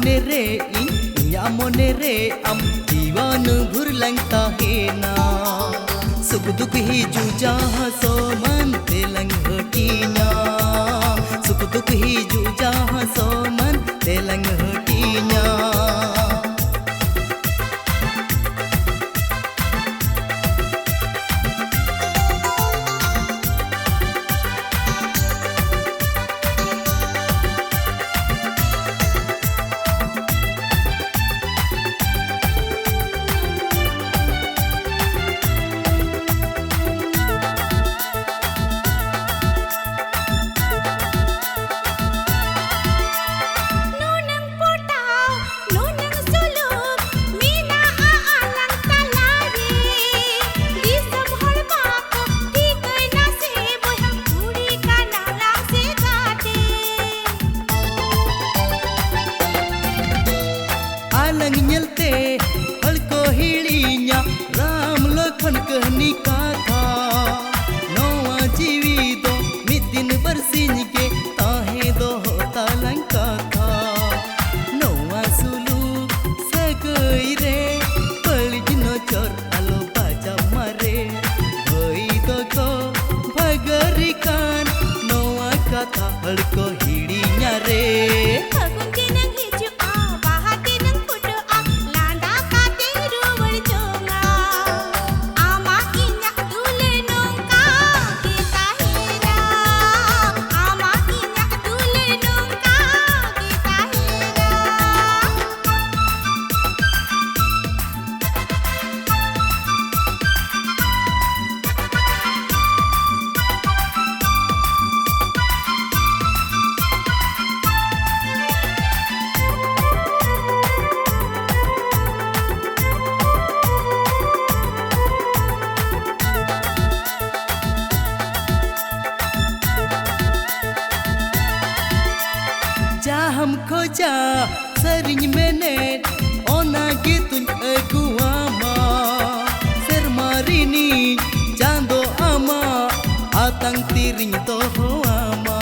mone re inya mone re am जीवन भर लंगता है ना सुख दुख ही जूझा सो मन ते लंघटीना सुख दुख ही जूझा सो मन ते लंघटीना कहनी कथा नवा जीवी दो मिद दिन बरसिन के ताहे दो होता लंका था नवा सुलूक सगई रे पलजनो चोर आलो बाजा मारे भई दो को भगरी कान नवा कथा हड़को हिड़ीnya रे हम खोजा सरिंग मेनेट ओना गितुन अगुआमा सरमारिनी चांदो आमा आतंग तिरिंग तो होआमा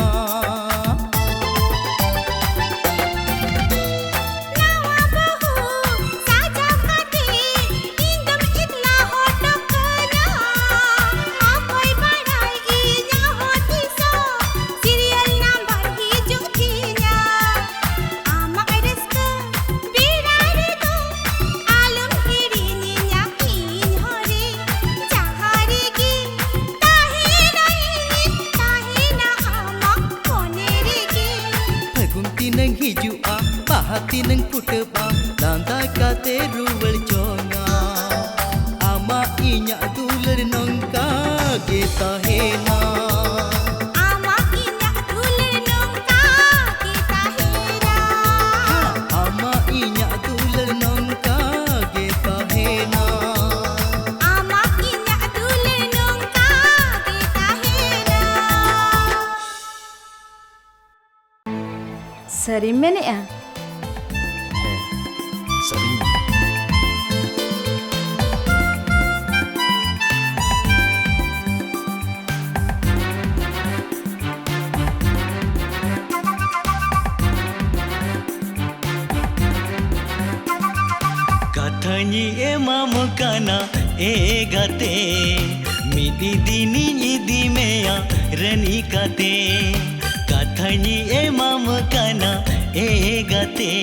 nang hijua pahati nang puteba landa kate ruwal jonga ama inya dular nongka kita hena ama inya dular nongka kita hena ama inya dular nongka kita hena ama inya dular nongka kita hena Sering mana ya? Sering. Katanya emam kana egate midi dini idi meya rani kate katanya emam kana egate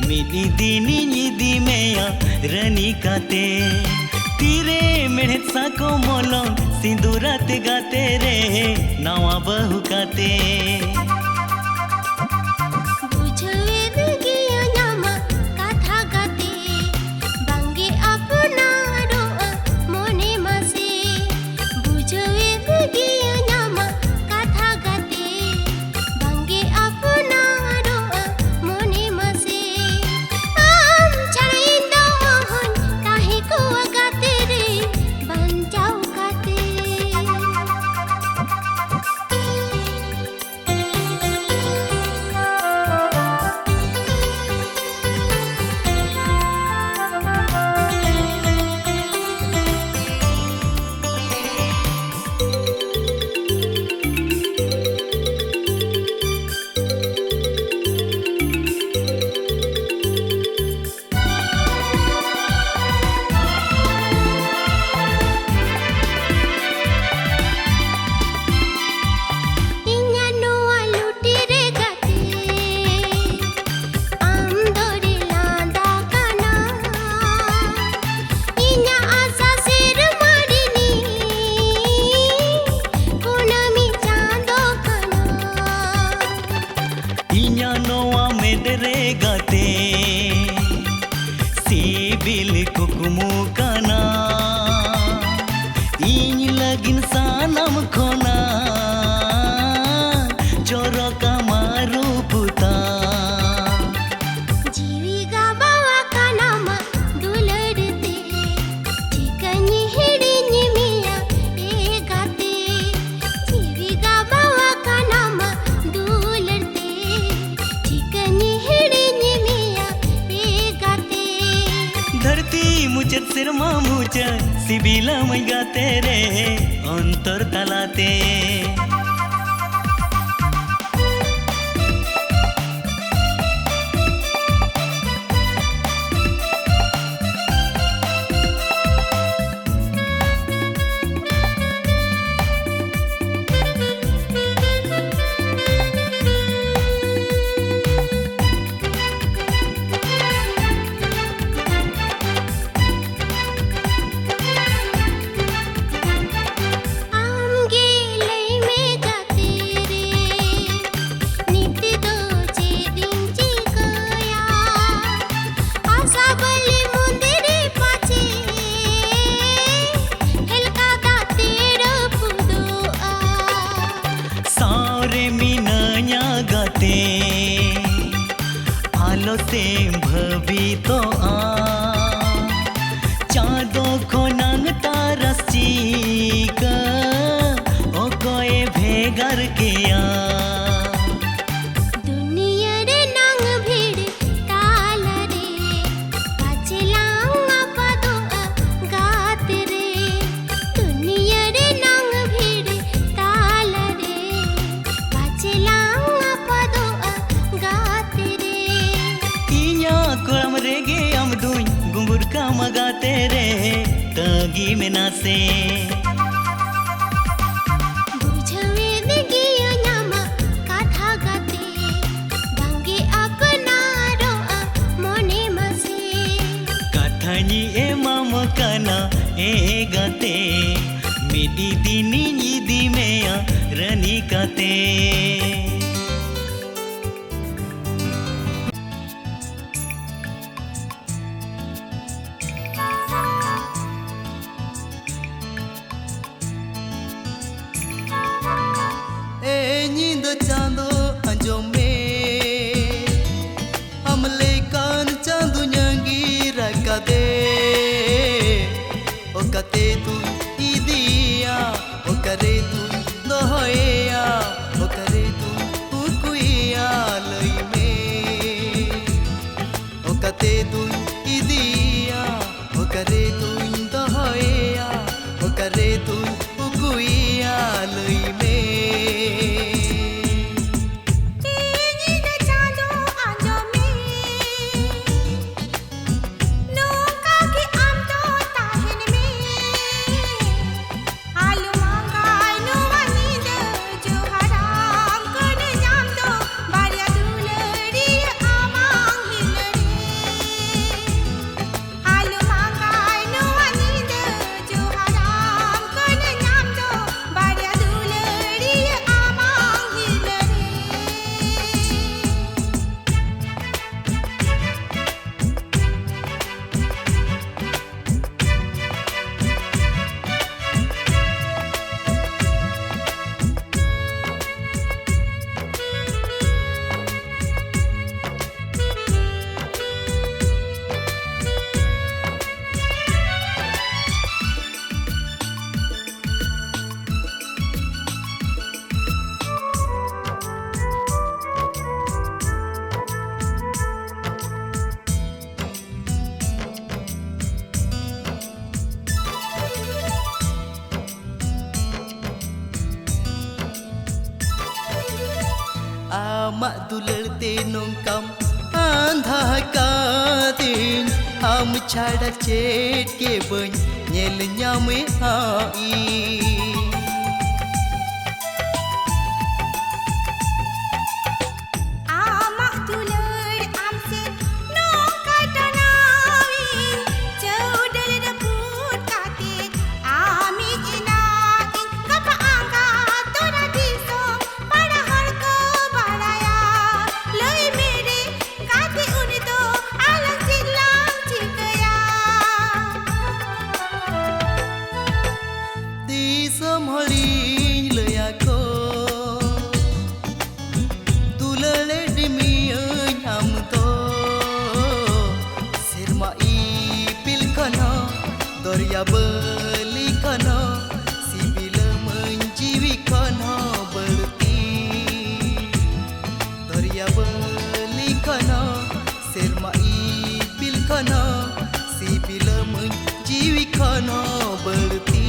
midi dini idi meya rani kate tire mehet sako molong sindurat gate re nawa bahu kate मुचत सिरमा मुचत सिबिला मैं गाते रे अंतर तलाते आलो same भवितो चाँदो खोनांग तारस Chica Okoye भेगर किया दुनिया रे नांग भीड़ ताल रे पाचलांग आपा दो गात रे दुनिया रे नांग भीड़ ताल रे पाचलांग आपा दो गात रे इया कोलम रेगे हम दुई गुंबुर का मगाते रे तगी में नासे बुझवे दिगियो नामा काथा गाते बांगे अपना रो मोने मसे कथानी ए माम कना ए गाते मिदी दिनी ईदी में रनी काते Nyinda chando anjome Hamle kan chando nyangi rakade Okate tu idia Okare tu dohoya Okare tu ukuya loime Okate tu idia Okare tu dohoya Okare tu ukuya loime Amak dulerte nongkam andha kadin Am chada chet ke bany nyel nyame hai Doria beli kana sibila menjiwi kana berti Doria beli kana serma ibil kana sibila menjiwi खन बलती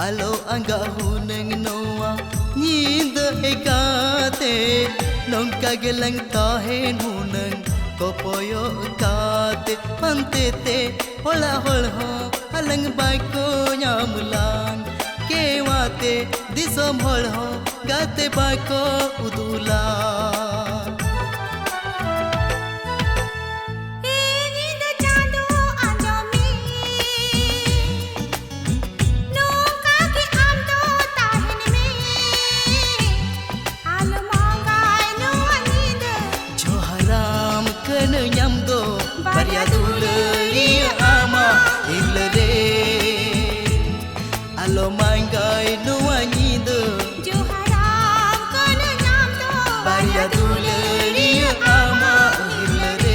alo angga huneng noa nyinda ekate nongka gelang tahen huneng kopoyo kate pantete hola holho alang baiko nyamulan kewate disom holho gate baiko udulan alo manggai nuwa nyido Joharam kana nyamdo Baria dulari ama hilare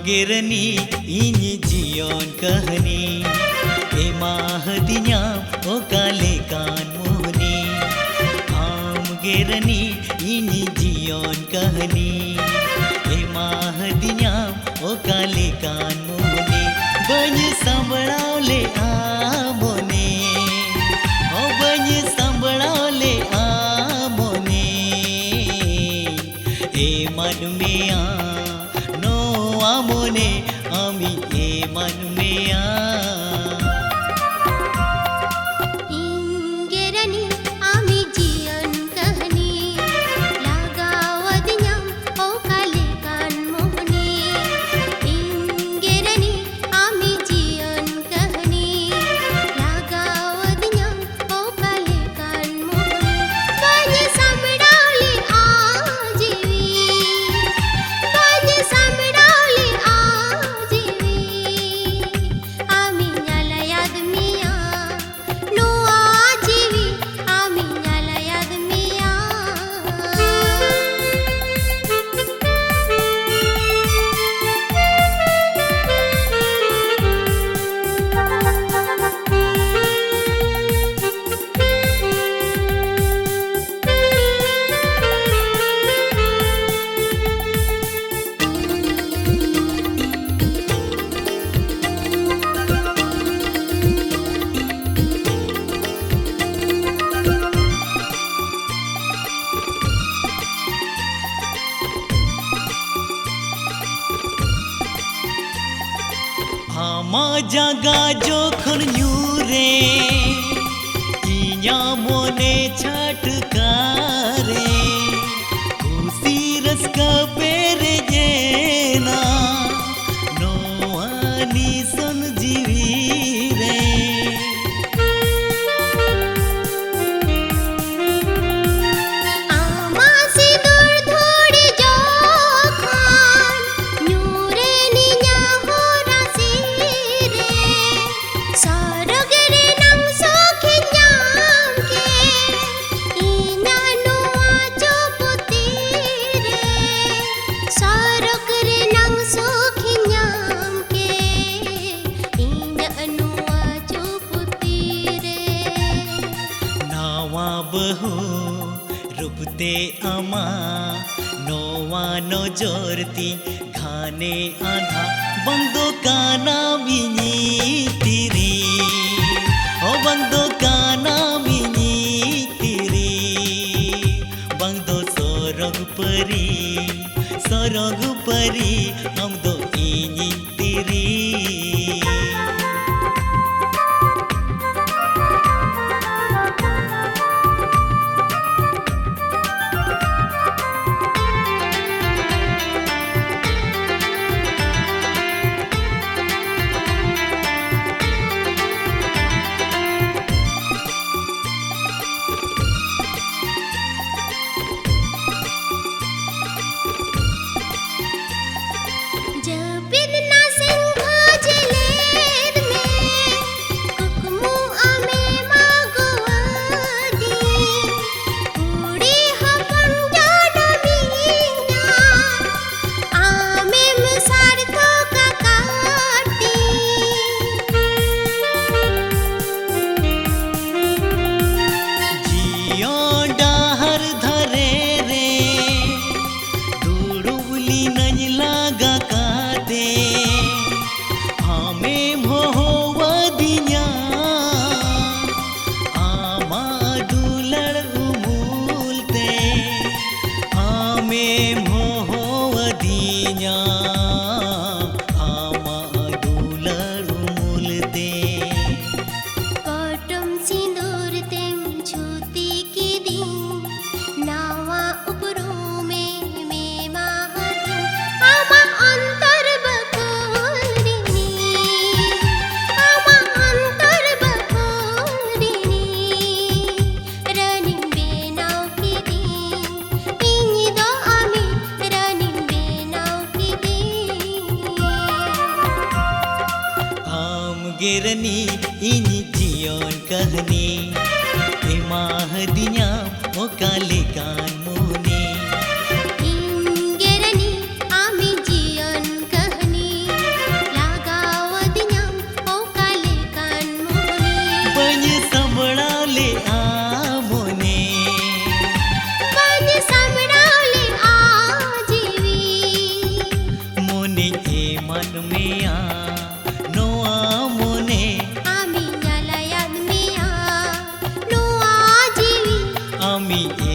Gerani ini jion kahani emah dinya o kalekan mohni am gerani ini jion kahani emah dinya o kalekan mohni banyi sambalao le amone o banyi sambalao le amone e madumea amone ami e manumea Ingerani ami jian kahani lagawadinya o kalekan mohni Ingerani ami jian kahani lagawadinya o kalekan mohni banyi samdale aajivi banyi samdale ama jaga jokhon nyure inya mone chhatkare khushi raska pere jena noani son jivi re बहु रूपते आमा नोवा नजरती घाने आधा बंदो काना बिनी तिरी ओ बंदो काना बिनी तिरी बंदो sorog peri amdo ini tiri gerani ini jion kahani emah dinya o kalikan muni gerani ami jion kahani lagaw dinya o kalikan muni bany samdale amone ajivi mone e man mea ami